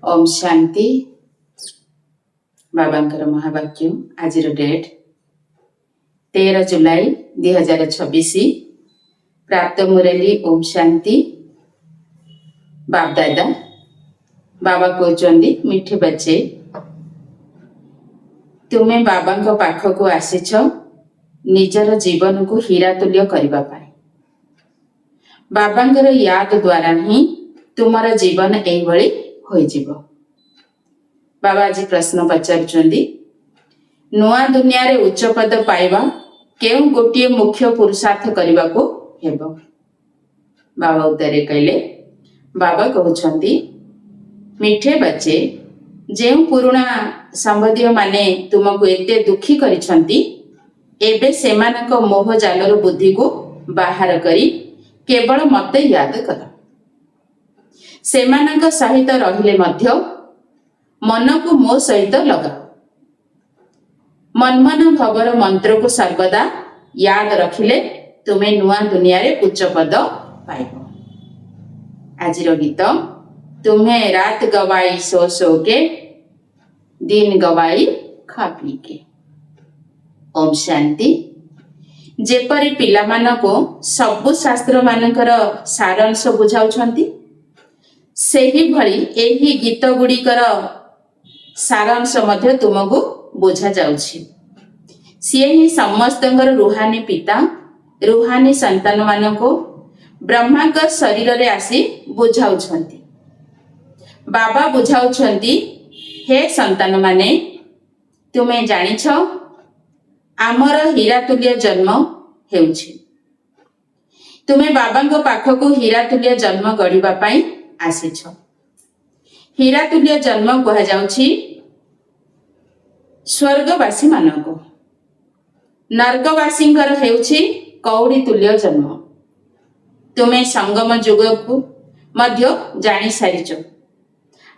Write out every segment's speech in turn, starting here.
ओम शांति। बाबांकर महावाक्य आज डेट 13 जुलाई 2026। प्राप्त मुरली ओम शांति। बाप दादा बाबा कहते मिठे बच्चे तुम्हें बाबा पाखक आसीच निजर जीवन को हीरा तुल्य करने पाए। बाबांकर याद द्वारा ही तुमर जीवन एभली होइजिबो। बाबा आज प्रश्न पचारुचंदी नुआ दुनिया रे उच्च पद पाइबा केउ गोटिए मुख्य पुरुषार्थ करने को हेबो। बाबा उत्तरे कहले बाबा कहउछंदी मिठे बच्चे जे पुराणा संबंधी माने तुमको एते दुखी करिसंती एबे सेमानक मोह जालर बुद्धि को बाहर करी केवल मते याद कर। सेमानक सहित रहिले मध्य मन को मो सहित लगाओ। मनमन भवर मंत्र को सर्वदा याद रखिले तुम्हें नुआ दुनिया रे उच्च पद पाइबो। आजिर गीत तुम्हें रात गवाई सो सो के दिन गवाई खा पी के। ओम शांति। जेपरी पिला मानको सबु शास्त्र मानकर सारांश बुझाउछंती सेही भली एही गीत गुड़िकर सारांश मध्य तुमको बुझा जाउछि। सी ही समस्तंकर रुहानी पिता रुहानी संतान मानको ब्रह्मा का शरीर रे आसी बुझाउछंती। बाबा बुझाउछंती हे संतान माने तुमे जानिछ आमर हीरा तुल्य जन्म हेउछि। तुमे बाबांको पाखको हीरा तुल्य जन्म गढ़िबा पाई आसीछ। हीरा तुल्य जन्म कहा जाउछि स्वर्गवासी मानको। नरकवासींकर हेउछि कौड़ी तुल्य जन्म। तुमे संगम युग को मध्य जानी सारिछ।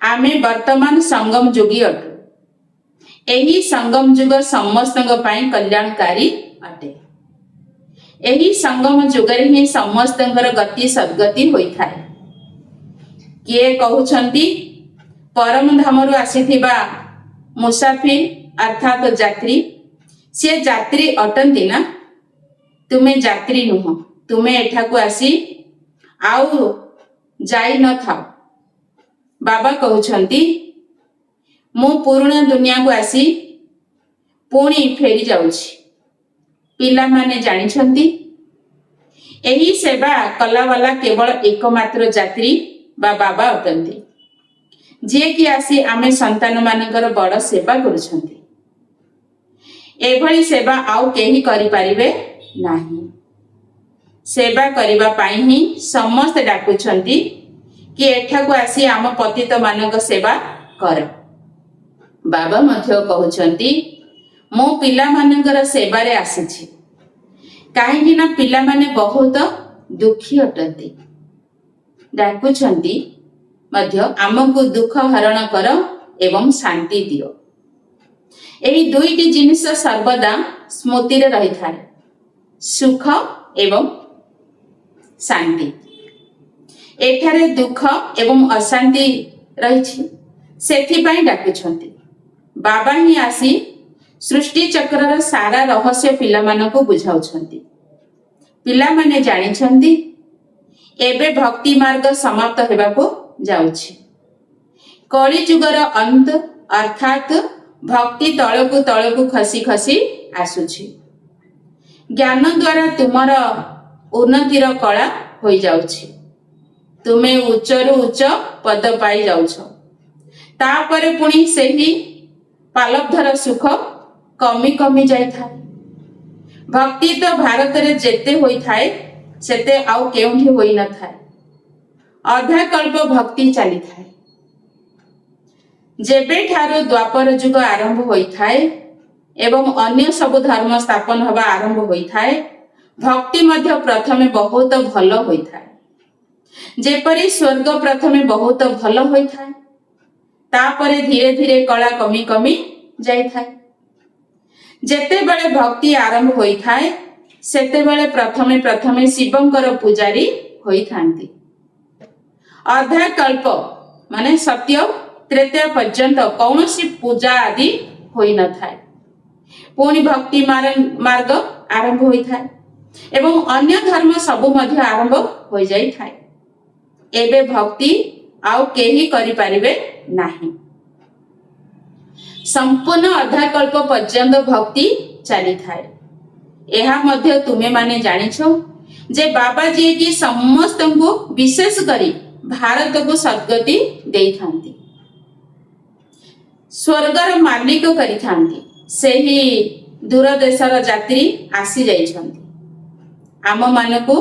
आमे वर्तमान संगम युगी अटु। एही संगम युग समस्तंग पाई कल्याणकारी अटे। एही संगम युगरे ही समस्तंकर गति सद्गति होई थाए। किए कहउछंती परम धामरु आसीथिबा मुसाफिर अर्थात यात्री से यात्री अटंती ना। तुमे यात्री नुह। तुमे एठाकु आसी आउ जाई न थाओ। बाबा कहउछंती मु पुराणा दुनिया को आसी पुणी फेरी जाउछि। पिला माने जानिछंती एही सेवा कला वाला केवल एकमात्र यात्री बा बाबा अटंती जे कि आसी आमे संतान मानकर बड़ सेवा करुछंती। एभली सेवा आउ केही करि परिबे नाही। सेवा करिबा पाई ही समस्त डाकुछंती कि एठाकु आसी आम पतित मानक सेवा कर। बाबा मध्य कहउछंती मो पिला मानकर सेवा रे आसीछि काहेकि ना पिला माने बहुत दुखी अटंती। डाकुछंती मध्य आमको दुख हरण कर एवं शांति दियो। एही दुईटी जिनिस सर्वदा स्मृति रे रही थाए सुख एवं शांति। एठारे दुख एवं अशांति रही सेथि पई डाकुछंती। बाबा ही आसी सृष्टि चक्रर सारा रहस्य पिला मानको बुझाउछंती। पिला माने जानिछंती एबे भक्ति मार्ग समाप्त हेबाको जाउछि। कली युगर अंत अर्थात भक्ति तळकु खसी खसी आसुछि। ज्ञान द्वारा तुमर उन्नतिर कला होई जाउछि। तुमे उच्चरु उच्च पद पाई जाउछ। तापरे पुणी सेही पालब्धर सुख कमी कमी जाई थाए। भक्ति तो भारत रे जेते होई थाए सेते आउ केउठी होई न थाए। अधा कल्प भक्ति चली थाए। जेबे ठारो द्वापर युग आरंभ होई थाए एवं अन्य सब धर्म स्थापन हवा आरंभ होई थाए भक्ति मध्य प्रथमे बहुत भल होई थाए। जेपरी स्वर्ग प्रथमे बहुत भल होई थाए तापरे धीरे धीरे कला कमी कमी जाई थाए। जेते बेले भक्ति आरंभ होई थाए सेते बेले प्रथमे प्रथमे शिवंकर पुजारी होई थांती। अधा कल्प माने सत्य तृतीय पर्यंत कौन सी पूजा आदि होई न थाए। पुणी भक्ति मार्ग आरंभ होई थाए एवं अन्य धर्म सबु मध्य आरंभ हो जाई थाए। एबे भक्ति आउ केही करि परिबे नाही। संपूर्ण अधाकल्प पर्यंत भक्ति चली थाए। एहा मध्य तुमे माने जानिछो जे बाबा जी की समस्त को विशेष करी भारत को सद्गति देई थांती, स्वर्गर मालिक करी थांती। सेही दूर देशर यात्री आसी जाइछंती आम मानकु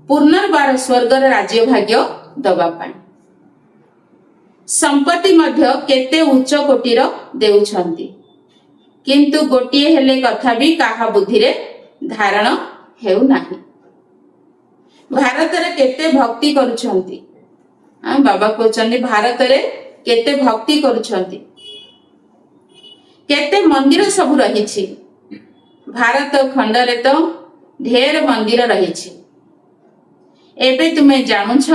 पुनर्बार स्वर्गर राज्य भाग्य दबा पाई। संपत्ति मध्य केते उच्च कोटीर देउछंती, किंतु गोटिए हेले कथा भी काहा बुद्धि रे धारण हेउ नाही। भारत रे केते भक्ति करूछंती, बाबा कहउछंती भारत रे केते भक्ति करूछंती, केते मंदिर सब रहिछि। भारत खंड रे तो ढेर मंदिर रहिछि। एबे तुमे जानुछ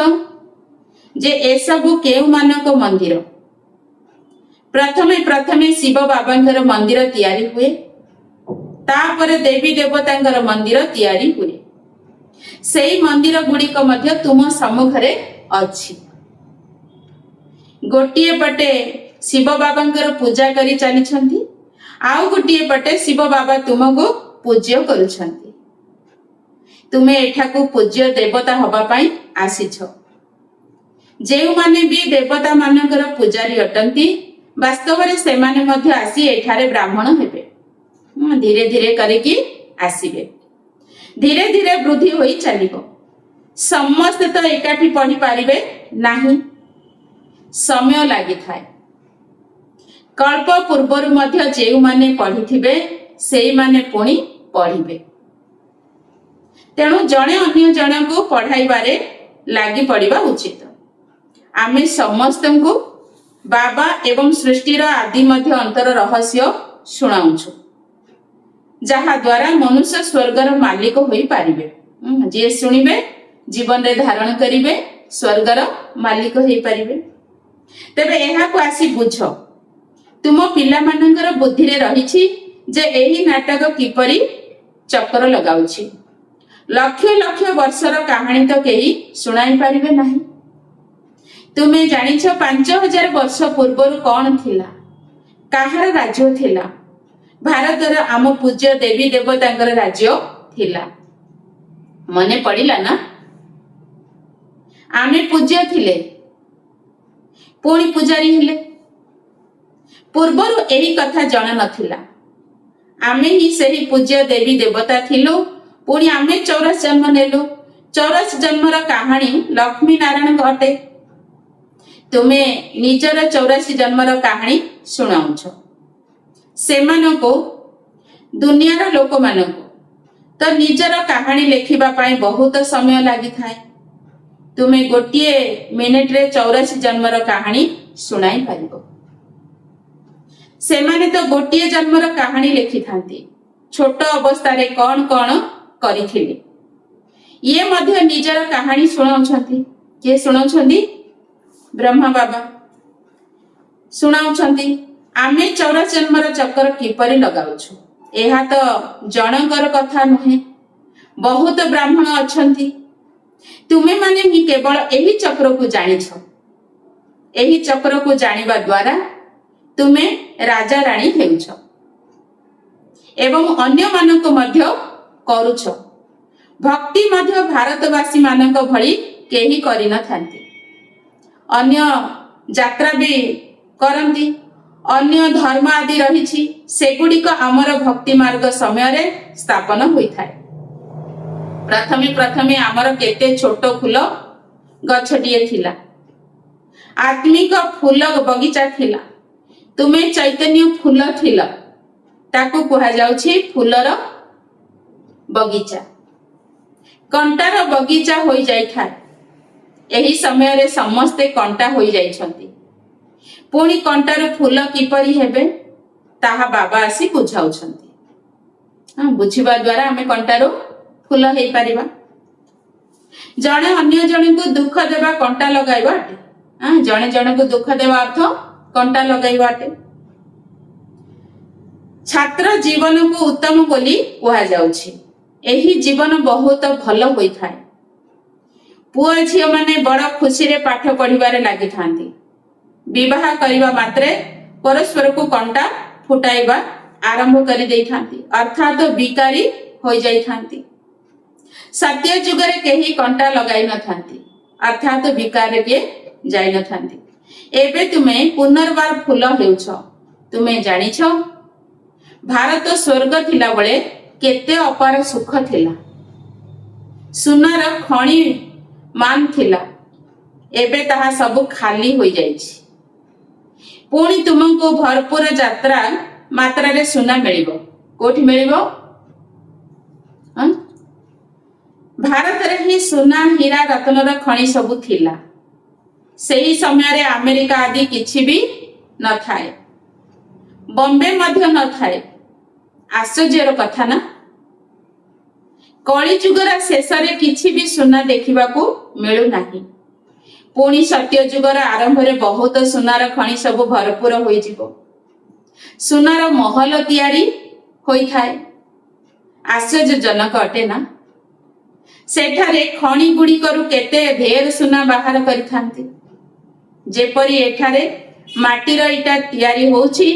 जे ए सबु केउ मानक मंदिर। प्रथमे प्रथमे शिव बाबांकर मंदिर तैयारी हुए, तापरे देवी देवतांकर मंदिर तैयारी हुए। सेई मंदिर गुड़िक मध्य तुम सम्मुखरे अछि। गोटिए पटे शिव बाबांकर पूजा करी चलीछंती, आउ गोटिए पटे शिव बाबा तुमको पूज्य करूछंती। तुमे एठाकू पूज्य देवता हबा पाई आसीछ। जेउ माने भी देवता मानकर पूजारी अटंती, वास्तव में से माने मध्य आसी एठारे ब्राह्मण हेबे। धीरे धीरे करके आसीबे, धीरे धीरे वृद्धि होई चलिबो। समस्त तो एकाठी पढ़ी पारिबे नाही, समय लागि थाए। कल्प पूर्वरु मध्य जेउ माने पढ़िथिबे सेई माने पुणी पढ़िबे। तेणु जणे अन्य जनकु पढ़ाइबारे लागि पड़िबा उचित। आमे समस्त को बाबा एवं सृष्टिर आदि मध्य अंतर रहस्य शुणाउछु, जहा द्वारा मनुष्य स्वर्गर मालिक होई पारिबे। जे सुनिबे जीवन रे धारण करिवे स्वर्गर मालिक होई पारिबे। तबे एहा को आसी बुझ, तुम पिला मानकर बुद्धि रे रहिछि जे एही नाटक किपरि चक्र लगाउछि। लक्ष लक्ष वर्षर कहानी तो केही सुनाई पारिबे नाही। तुमे जानिछ 5000 वर्ष पूर्वर कौन थिला, काहार राज्य थिला। भारतर आम पूज्य देवी देवतांकर राज्य थिला। मने पड़िला ना, आमे पूज्य थिले पुणी पूजारी हेले। पूर्वर एही कथा जण नथिला। आमे ही सेही पूज्य देवी देवता थिलु, पुणी आमे 84 जन्म नेलु। 84 जन्मर कहानी लक्ष्मी नारायण घटे। तुमे निजर 84 जन्मर कहानी शुणाउछ। सेमानको दुनियार लोक मानको तो निजर कहानी लेखिबा पाई बहुत समय लागि थाए। तुमे गोटिए मिनिट रे 84 जन्मर कहानी सुनाई पारिबो। सेमाने तो गोटिए जन्मर कहानी लेखि थांती, छोट अवस्था रे कौन कौन करिथिले। ये मध्य निजर कहानी सुनाउछंती। के सुनाउछंती? ब्रह्मा बाबा सुनाउछंती। आमे 84 जन्मर चक्कर किपरि लगाउछु। एहा तो जनकर कथा नुहे, बहुत ब्राह्मण अछंती। तुमे माने ही केवल एही चक्र को जानिछ। एही चक्र को जानिबा द्वारा तुमे राजा रानी हेउछ एवं अन्य मानक मध्य करूछ। भक्ति मध्य भारतवासी मानक भली केही करि न थांती। अन्य यात्रा भी करंती, अन्य धर्म आदि रहिछि, सेगुड़िक आमर भक्ति मार्ग समय रे स्थापन होई थाए। प्रथमे प्रथमे आमर केते छोट फूल गछटिए थिला, आत्मिक फूल बगीचा थिला। तुमे चैतन्य फूल थिला, ताकू कहा जाउछि फूलर बगीचा। कंटार बगीचा होई जाई थाए। एही समय रे समस्ते कंटा होई जाइछंती। पुणी कंटार फूल किपरि हेबे ताहा बाबा आसी बुझाउछंती। बुझिबा द्वारा आमे कंटारो फूल हेई परिबा। जणे अन्य जणे को दुख देबा कंटा लगाइबा। जणे जणे को दुख देवा अर्थ कंटा लगाइबा अटे। छात्र जीवन को उत्तम बोली कहा जाउछि। एही जीवन बहुत भल होई थाए। पुआ झियो माने बड़ खुशी रे पाठ पढ़िबारे लागि थांती। विवाह करिबा मात्रे परस्पर को कंटा फुटाइबा आरंभ करि देई थांती, अर्थात विकारी होई जाई थांती। सत्य जुगरे केही कंटा लगाई न थांती, अर्थात विकार के जाई न थांती। एबे तुमे पुनर्बार फूल हेउछ। तुमे जानिछ भारत स्वर्ग थिला बळे केते अपार सुख थिला, सुनार खणी मान थिला। एबे ताहा सब खाली होई जाइछि। पुणी तुमको भरपूर यात्रा मात्रा रे सुना मिलिबो। कोठी मिलिबो? भारत रे ही सुना हीरा रत्नर खणी सब थिला। सेही समय रे अमेरिका आदि किछि भी न थाए, बॉम्बे मध्य न थाए। आश्चर्यर कथा ना। कली जुगर शेष रे किछि भी सुना देखिबा को मिलु नाही। पुणी सत्य जुगर आरंभ रे बहुत सुनार खणी सब भरपूर होई जिवो। सुनार महल तियारी होई थाए। आश्चर्यजनक अटे ना। सेठारे खणी गुडी करू केते ढेर सुना बाहर करि थांती। जेपरी एठारे माटीर इटा तियारी होउछि,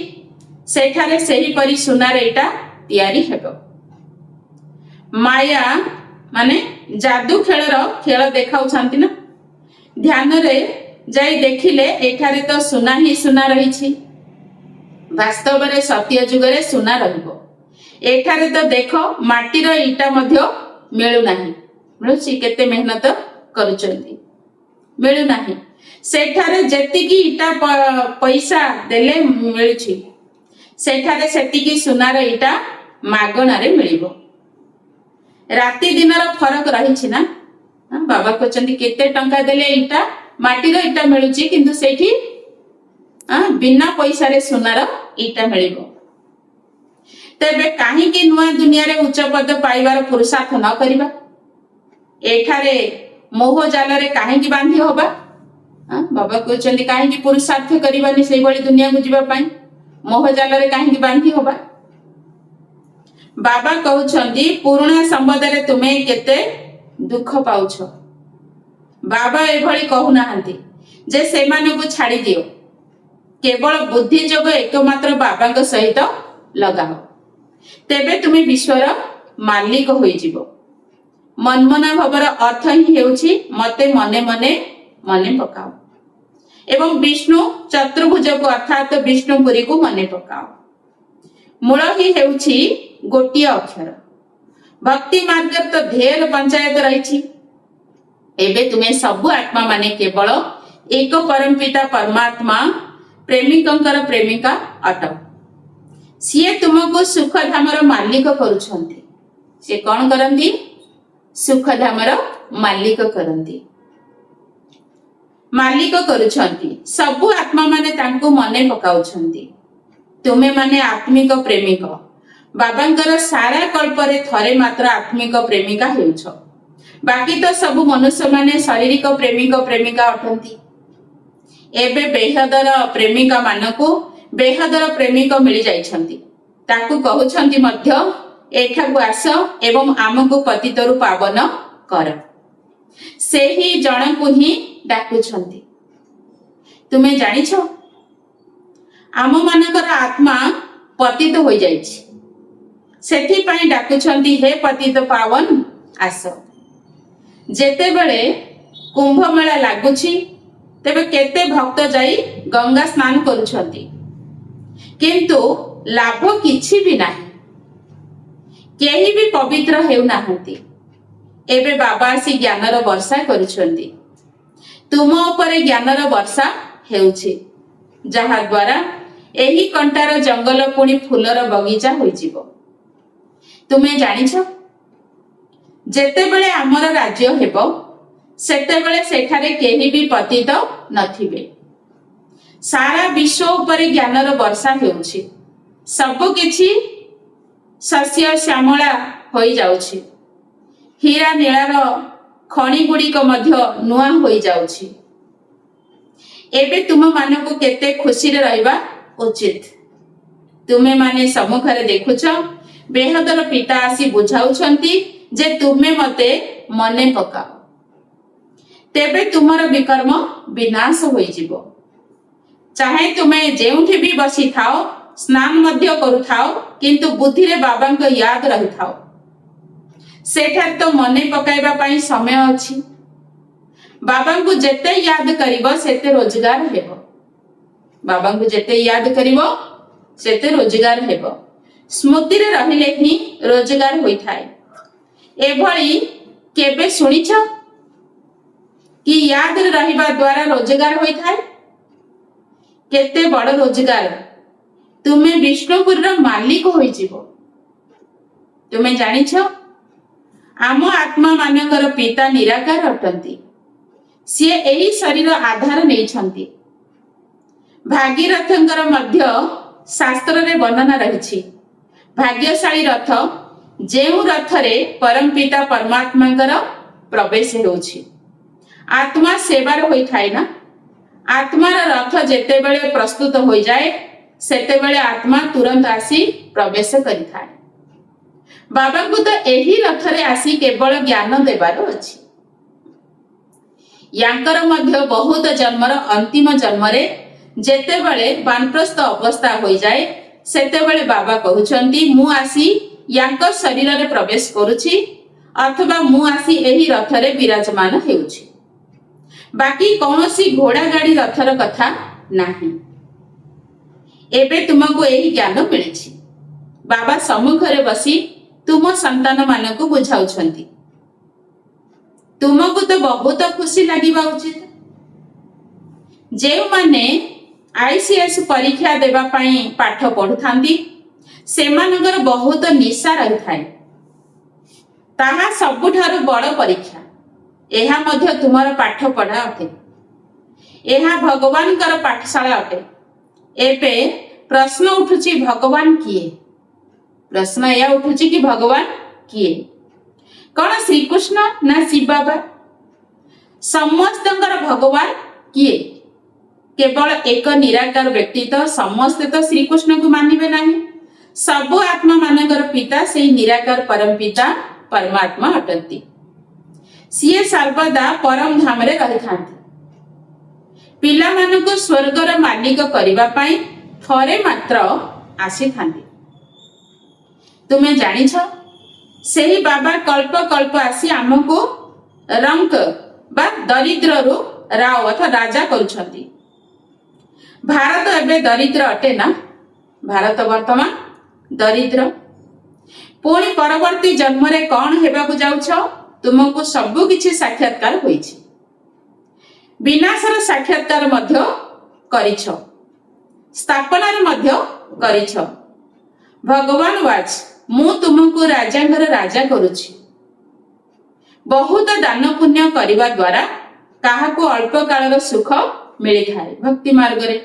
सेठारे सेही परी सुनार इटा तियारी हेबो। माया माने जादू खेलर खेल देखाउ छांती ना। ध्यान रे जाई देखिले एठारे तो सुना ही सुना रहिछि। वास्तव रे सत्य जुगरे सुना रहिबो। एठारे तो देखो माटीर इटा मध्य मिलु नाही। मिलुछि केते मेहनत करूचंती, मिलु नाही। सेठारे जेतिकी इटा पैसा देले मिलुछि, सेठारे सेतिकी सुनार इटा मागणा रे मिलिबो। राति दिनर फरक रहिछि ना। बाबा कहचंती केते टंका देले इटा माटीर इटा मिलुछि, किंतु सेठी बिना पैसा रे सुनार इटा मिलिबो। तेबे काहे कि नुआ दुनिया रे उच्च पद पाइबार पुरुषार्थ न करिबा? एठारे मोह जाल रे काहे कि बांधी होबा? बाबा कहचंती काहे कि पुरुषार्थ करिबानी सेही बळी दुनिया को जिबा पई मोह जाल रे काहे कि बांधी होबा? बाबा कहउछंती पुराणा संबंध रे तुमे केते दुख पाउछ। बाबा एभଳି कहू नाहंती जे सेमानकु छाड़ी दियो, केवल बुद्धि जोग एकमात्र बाबांक सहित लगाओ, तेबे तुमे विश्वर मालिक होई जिवो। मनमना भावर अर्थ ही हेउछि मते मने मने मने पकाओ, एवं विष्णु चतुर्भुज को अर्थात विष्णुपुरी को मने पकाओ। मूल ही हेउछि गोटिए अक्षर। भक्ति मार्ग तो ढेर पंचायत रही। एबे तुमे सबु आत्मा माने केवल एक परमपिता परमात्मा प्रेमिकंकर प्रेमिका अट। सीए तुमको सुखधामर मालिक करुछंती। से कौन करंती? सुखधामर मालिक करंती, मालिक करुछंती। सबु आत्मा माने तांको मने पकाउछंती। तुमे माने आत्मिक प्रेमिक। बाबांकर सारा कल्परे थरे मात्र आत्मिक प्रेमिका हेउछ। बाकी तो सबु मनुष्य माने शारीरिक प्रेमिक प्रेमिका अटंती। एबे बेहदर प्रेमिका मानको बेहदर प्रेमिक मिली जाइछंती। ताकू कहउछंती मध्य एठाकू आस एवं आमको पतितरु पावन कर। सेही जणकू ही डाकुछंती। तुमे जानिछ आम मानकर आत्मा पतित होई जाइछि, सेठी पई डाकुछंती हे पतित पावन आस। जेते बेले कुंभ मेला लागुछि तेबे केते भक्त जाई गंगा स्नान करूछंती, किंतु लाभ किछि भी नाही। केही भी पवित्र हेउ नाहंती। एबे बाबा आसी ज्ञानर वर्षा करूछंती। तुम उपरे ज्ञानर वर्षा हेउछि, जहा द्वारा एही कंटार जंगल पुणी फूलर बगीचा होई जिवो। तुमे जानिछ जेते बेले आमर राज्य हेबो सेते बेले सेठारे केही भी पतित नथिबे। सारा विश्व उपरे ज्ञानर वर्षा हेउछि। सब किछि सस्य श्यामला होई जाउछि। हीरा नीलार खणी गुड़िक मध्य नुआ होई जाउछि। एबे तुम मानकु केते खुशी रे रहबा उचित। तुमे माने सम्मुखरे देखुछ बेहदर पिता आसी बुझाउछंती जे तुमे मते मने पकाओ, तेबे तुमर विकर्म विनाश होई जिवो। चाहे तुमे जेउठी भी बसी थाओ, स्नान मध्य करू थाओ, किंतु बुद्धि रे बाबा को याद रही थाओ। सेठार तो मने पकाइबा पाई समय अछि। बाबा को जेते याद करिवो सेते रोजगार हेबो। बाबा को जेते याद करिवो सेते रोजगार हेबो। स्मृति रे रहिले ही रोजगार होई थाए। एभली केबे सुनिछ कि याद रे रहिबा द्वारा रोजगार होई थाए? केते बड़ रोजगार! तुमे विष्णुपुर रो मालिक होई जिवो। तुमे जानिछ आम आत्मा मानकर पिता निराकार अटंती। सिए एही शरीर आधार नहीं छंती। भागीरथंकर मध्य शास्त्र रे वर्णना रहिछि। भाग्यशाली रथ जेउ रथरे परम पिता परमात्मांकर प्रवेश होउछि। आत्मा सेवार होई थाए ना। आत्मार रथ जेते बेले प्रस्तुत हो जाए सेते बेले आत्मा तुरंत आसी प्रवेश करि थाए। बाबा को तो एही रथरे आसी केवल ज्ञान देबार अछि। यांकर मध्य बहुत जन्मर अंतिम जन्मरे जेते बेले वानप्रस्थ अवस्था हो जाए सेते बेले बाबा कहउछंती मु आसी यांक शरीर रे प्रवेश करूछि अथवा मु आसी एही रथरे विराजमान हेउछि। बाकी कौनसी घोड़ा गाड़ी रथर कथा नाही। एबे तुमको एही ज्ञान मिलिछि। बाबा सम्मुखरे बसी तुम संतान मानकु बुझाउछंती। तुमको तो बहुत खुशी लागिबा उचित। जेउ माने आईसीएस परीक्षा देबा पाई पाठ पढुथांती सेमानकर बहुत निशा रही थाए। ताहा सबुठारु बड़ परीक्षा। एहा मध्य तुमर पाठ पढ़ा अटे। एहा भगवान कर पाठशाला अटे। एबे प्रश्न उठुची भगवान किए? प्रश्न या उठुची कि भगवान किए? कौन श्री कृष्ण ना शिव बाबा? समस्तंकर भगवान किए? केवल एक निराकार व्यक्ति तो समस्ते तो श्री कृष्ण को मानिबे नाही। सब आत्मा मानकर पिता से निराकार परम पिता परमात्मा अटंती। सीए सर्वदा परम धाम रे रही थांती। पिला मानको स्वर्गर मालिक करिबा पाई थरे मात्र आसी थांती। तुमे जानिछ सेही बाबा कल्प कल्प आसी आमको रंक बा दरिद्र रु राव अथवा राजा करुछंती। भारत एबे दरिद्र अटे ना। भारत वर्तमान दरिद्र। पुणी परवर्ती जन्म रे कौन हेबाकु जाउछ? तुमको सबु किछि साक्षात्कार होईछि। विनाशर साक्षात्कार मध्य करिछ। स्थापनार मध्य करिछ। भगवान वाच मु तुमको राजांगर राजा करूछि। बहुत दान पुण्य करिबा द्वारा काहाको अल्प कालर सुख मिली थाए। भक्ति मार्ग रे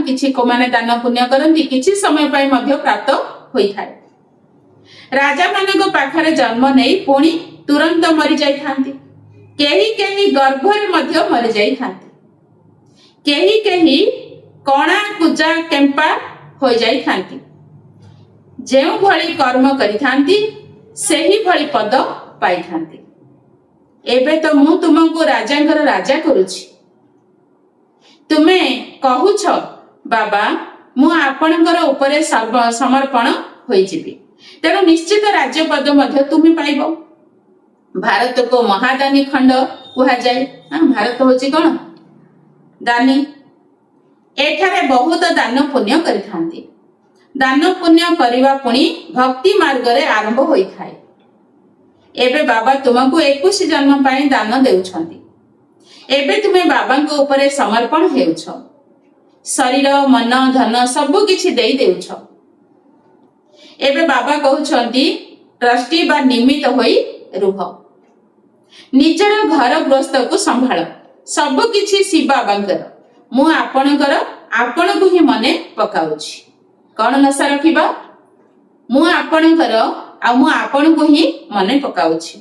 किछि को माने दान पुण्य करंती किछि समय पाई मध्य प्राप्त होई थाए। राजा मानक पाखरे जन्म नहीं पुणी तुरंत मरी जाई थांती। केही केही गर्भरे मध्य मरी जाई थांती। केही केही कणा पूजा केम्पा हो जाई थांती। जेउ भली कर्म करि थांती सेही भली पद पाई थांती। एबे तो मु तुमको राजांगर राजा करूछि। तुमे कहूछ बाबा मु आपणकर उपरे समर्पण होई जिबी। तेणु निश्चित राज्य पद मध्य तुमे पाइबो। भारत को महादानी खंड कुहा जाए। भारत होची कोन दानी। एठारे बहुत दान पुण्य करि थांती। दान पुण्य करिवा पुणी भक्ति मार्ग रे आरंभ होई थाए। एबे बाबा तुमको 21 जन्म पाई दान देउछंती। एबे तुमे बाबा को ऊपर समर्पण हेउछ। शरीर मन धन सब किछि देई देउछ। एबे बाबा कहउछंती ट्रस्टी बा निमित्त होई रुह। निजर घर गृहस्थ को संभाळ। सब किछि शिव बाबांकर। मु आपणकर आपण को ही मने पकाउछि। कौन नशा रखिबा? मु आपणकर आ मु आपण को ही मने पकाउछि।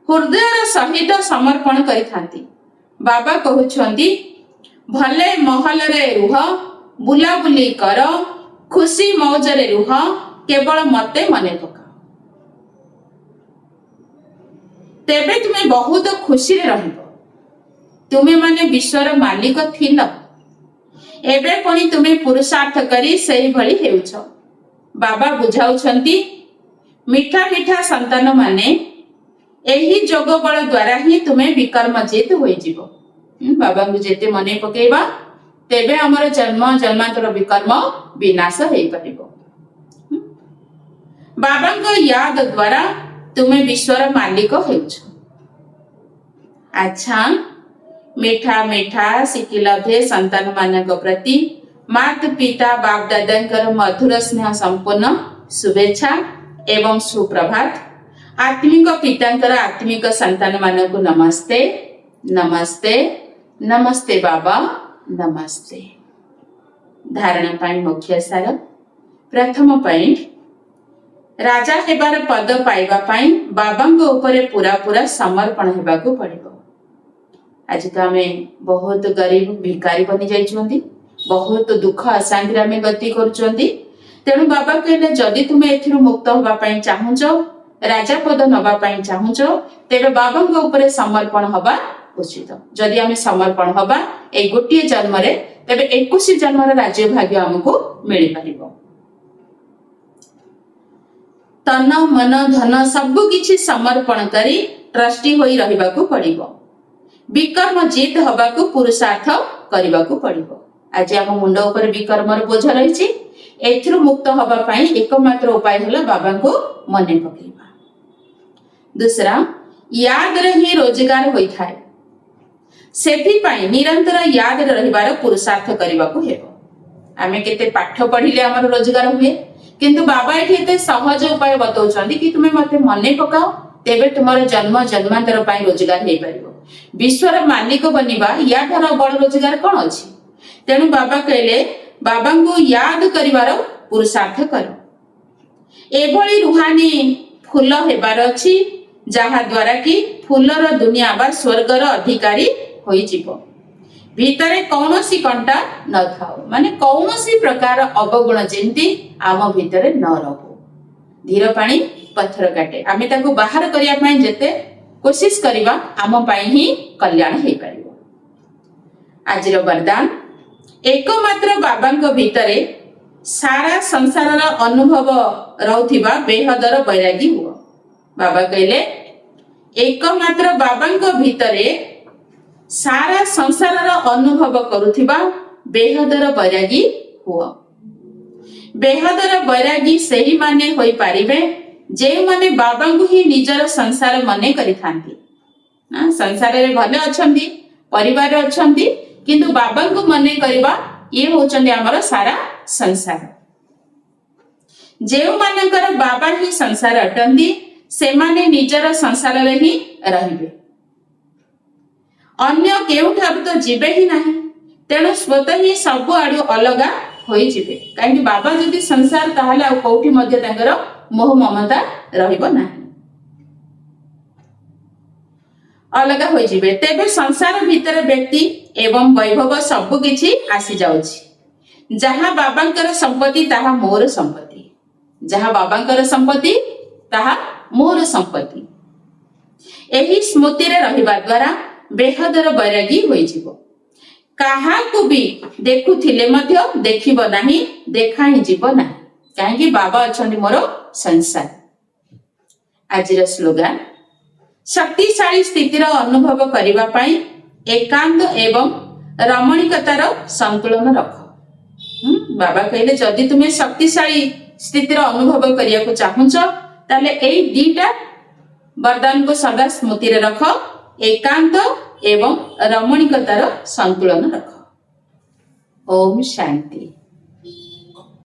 हृदयर सहित समर्पण करि थांती। बाबा कहउछंती भले महल रे रुह बुलाबुली कर खुशी मौजरे रुह केवल मते मने पका तेबे तुम्हें बहुत खुशी रे रहिबो। तुम्हें माने विश्वर मालिक थिल एबे पुणी तुम्हें पुरुषार्थ करी सही भली हेउछ। बाबा बुझाउछंती मीठा मीठा संतान माने एही जोग बल द्वारा ही तुम्हें विकर्मजित होई जीवो। बाबा को जेते मने पकेबा तेबे हमर जन्म जन्मांतर विकर्म विनाश हेई परिबो। बाबा को याद द्वारा तुम्हें विश्वर मालिक हेउछ। अच्छा मीठा मीठा शिखिलभे संतान मानक प्रति मात पिता बाप दादा मधुर स्नेह संपन्न शुभेच्छा एवं सुप्रभात। आत्मिक पितांकर आत्मिक संतान मानक नमस्ते नमस्ते नमस्ते बाबा नमस्ते। धारणा पाई मुख्य सार प्रथम पॉइंट राजा हेबार पद पाइबा पाई बाबांग ऊपर पूरा पूरा समर्पण हेबाकू पड़िबो। आज तो आम बहुत गरीब भिकारी बनी जाइछंती बहुत दुख अशांति आम गति करुचंती। तेणु बाबा कहले जदि तुमे एथिरु मुक्त होबा पई चाहुच राजा पद नबा पई चाहुच तेबे बाबांग ऊपर समर्पण होबा उचित। जदि आम समर्पण होबा ए गोटे जन्म रे तेबे 21 जन्मर राज्य भाग्य हमकु मिलि परिबो। तन मन धन सब किछि समर्पण करी ट्रस्टी होई रहिबाकू पड़िबो। विकर्म जीत हबाकू पुरुषार्थ करिबाकू पड़िबो। आज हम मुंड ऊपर विकर्मर बोझ रहिछि एथिरु मुक्त हबा पई एकमात्र उपाय हला बाबा को मने पकेबा। दूसरा याद रे ही रोजगार होई थाए सेथि पई निरंतर याद रे रहिबार पुरुषार्थ करिबाकू हेबो। आमे केते पाठ पढिले हमर रोजगार हुए किंतु बाबा एठी एते सहज उपाय बतौछंदी कि तुमे मते मने पकाओ तेबे तुमर जन्म जन्मांतर पई रोजगार हेई परिबो। विश्वर मालिक बनिबा या ठार बड़ रोजगार कौन अछि। तेणु बाबा कहले बाबा को याद करिवार पुरुषार्थ करो। एभली रुहानी फूल हेबार अछि जहा द्वारा कि फूलर दुनिया बा स्वर्गर अधिकारी होई जीवो। भीतरे कौनसी कंटा न थाओ माने कौनसी प्रकार अवगुण जेंती आम भीतरे न रहो। धीर पानी पत्थर काटे आमे ताको बाहर करिया पई जेते कोशिश करिबा आम पाई ही कल्याण हेई परिबो। आजिर वरदान एकमात्र बाबांक भीतरे सारा संसारर अनुभव रहउथिबा बेहदर बैरागी हुआ। बाबा कहले एकमात्र बाबांक भीतरे सारा संसारर अनुभव करुथिबा बेहदर बैरागी हुआ। बेहदर बैरागी सही माने होई पारिबे जे माने बाबांकु ही निजर संसार मने करि थांती। संसार रे भले अछंती परिवार अछंती किंतु बाबांकु मने करिबा ये होचंदी हमर सारा संसार। जे मानकर बाबा ही संसार अटंती से माने निजर संसार रे ही रहिबे अन्य केउठार तो जीवे ही नाही। तेणु स्वतः ही सब आडू अलगा होई जिवे काहे बाबा जदि संसार ताहले आ कोठी मध्ये तांगर मोह ममता रहिबो नाही अलगा होई जिवे। तेबे संसार भीतर व्यक्ति एवं वैभव सब किछि आसी जाउछि। जहा बाबांकर संपत्ति ताहा मोर संपत्ति जहा बाबांकर संपत्ति ताहा मोर संपत्ति। एही स्मृति रे रहिबा द्वारा बेहदर बैरागी होई जिवो। काहा को भी देखुथिले मध्य देखिबो नाही देखाई जिवो नाही काहे बाबा अछंती मोर संसार। आजिर स्लोगान शक्तिशाली स्थितिर अनुभव करिबा पई एकांत एवं रमणीकतार संतुलन रख। बाबा कहले जदि तुमे शक्तिशाली स्थितिर अनुभव करिया को चाहुच ताले एई दीटा वरदान को सदा स्मृति रे रख एकांत एवं रमणीकतार संतुलन रख। ओम शांति।